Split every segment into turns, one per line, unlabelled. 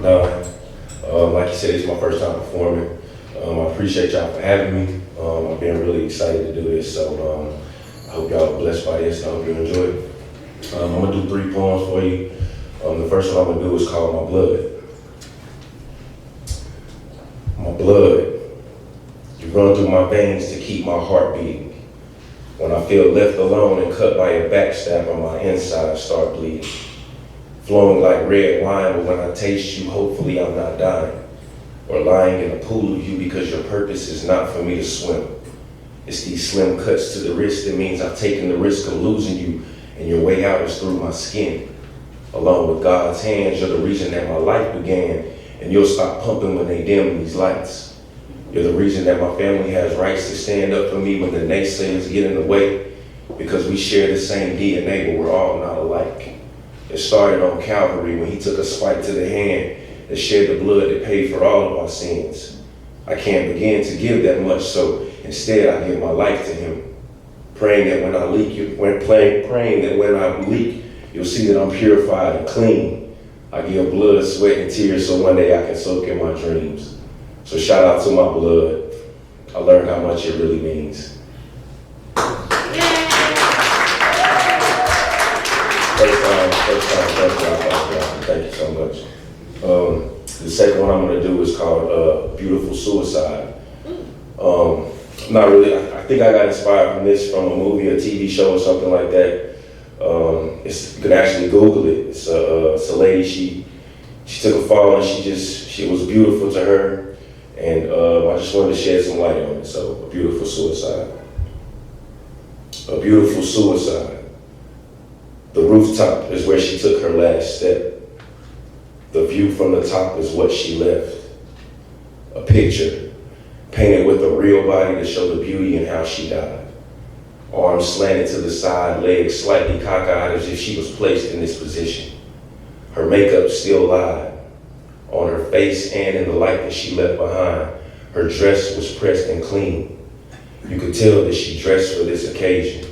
9. Like you said, it's my first time performing. I appreciate y'all for having me. I've been really excited to do this, so I hope y'all are blessed by this, and I hope you enjoy it. I'm gonna do 3 poems for you. The first one I'm gonna do is called My Blood. My blood, you run through my veins to keep my heart beating. When I feel left alone and cut by a backstabber, my insides start bleeding. Flowing like red wine, but when I taste you, hopefully I'm not dying. Or lying in a pool of you because your purpose is not for me to swim. It's these slim cuts to the wrist that means I've taken the risk of losing you, and your way out is through my skin. Along with God's hands, you're the reason that my life began, and you'll stop pumping when they dim these lights. You're the reason that my family has rights to stand up for me when the naysayers get in the way, because we share the same DNA, but we're all not alike. It started on Calvary when he took a spike to the hand that shed the blood that paid for all of our sins. I can't begin to give that much, so instead I give my life to him, praying that when I leak, praying that when I leak, you'll see that I'm purified and clean. I give blood, sweat, and tears so one day I can soak in my dreams. So shout out to my blood. I learned how much it really means. First time. Thank you so much. The second one I'm gonna do is called Beautiful Suicide. Not really, I think I got inspired from this from a movie, a TV show or something like that. You can actually Google it. It's a lady, she took a fall and she was beautiful to her. And I just wanted to shed some light on it. So, a beautiful suicide. A beautiful suicide. The rooftop is where she took her last step. The view from the top is what she left. A picture painted with a real body to show the beauty in how she died. Arms slanted to the side, legs slightly cockeyed as if she was placed in this position. Her makeup still lied on her face, and in the light that she left behind, her dress was pressed and clean. You could tell that she dressed for this occasion.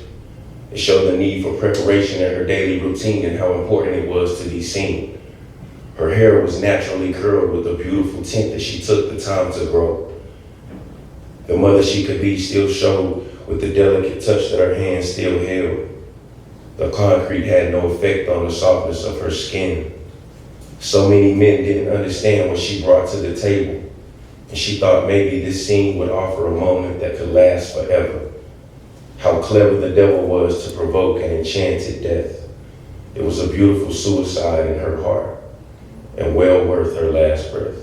It showed the need for preparation in her daily routine and how important it was to be seen. Her hair was naturally curled with a beautiful tint that she took the time to grow. The mother she could be still showed with the delicate touch that her hands still held. The concrete had no effect on the softness of her skin. So many men didn't understand what she brought to the table, and she thought maybe this scene would offer a moment that could last forever. How clever the devil was to provoke an enchanted death. It was a beautiful suicide in her heart, and well worth her last breath.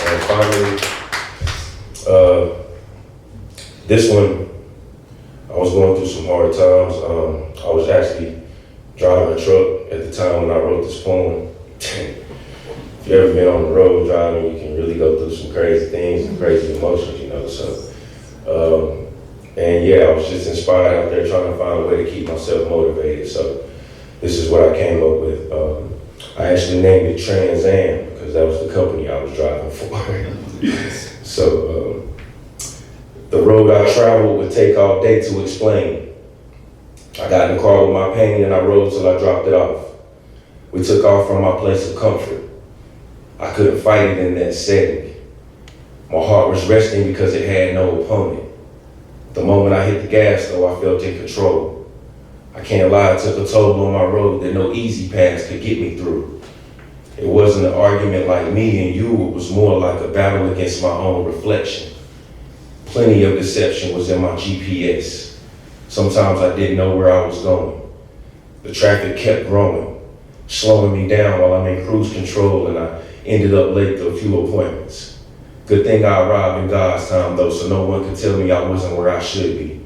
And finally, this one, I was going through some hard times. I was actually driving a truck at the time when I wrote this poem. If you've ever been on the road driving, you can really go through some crazy things and crazy emotions, you know. So, and yeah, I was just inspired out there trying to find a way to keep myself motivated. So this is what I came up with. I actually named it Trans Am because that was the company I was driving for. So the road I traveled would take all day to explain. I got in the car with my pain and I rode till I dropped it off. We took off from my place of comfort. I couldn't fight it in that setting. My heart was resting because it had no opponent. The moment I hit the gas, though, I felt in control. I can't lie, it took a toll on my road that no easy paths could get me through. It wasn't an argument like me and you, it was more like a battle against my own reflection. Plenty of deception was in my GPS. Sometimes I didn't know where I was going. The traffic kept growing, slowing me down while I'm in cruise control, and I ended up late to a few appointments. Good thing I arrived in God's time though, so no one could tell me I wasn't where I should be.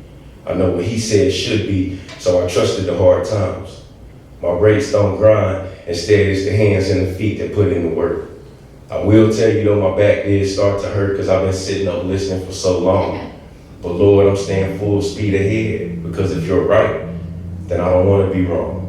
I know what he said should be, so I trusted the hard times. My brakes don't grind, instead it's the hands and the feet that put in the work. I will tell you though, my back did start to hurt because I've been sitting up listening for so long. But Lord, I'm staying full speed ahead because if you're right, then I don't want to be wrong.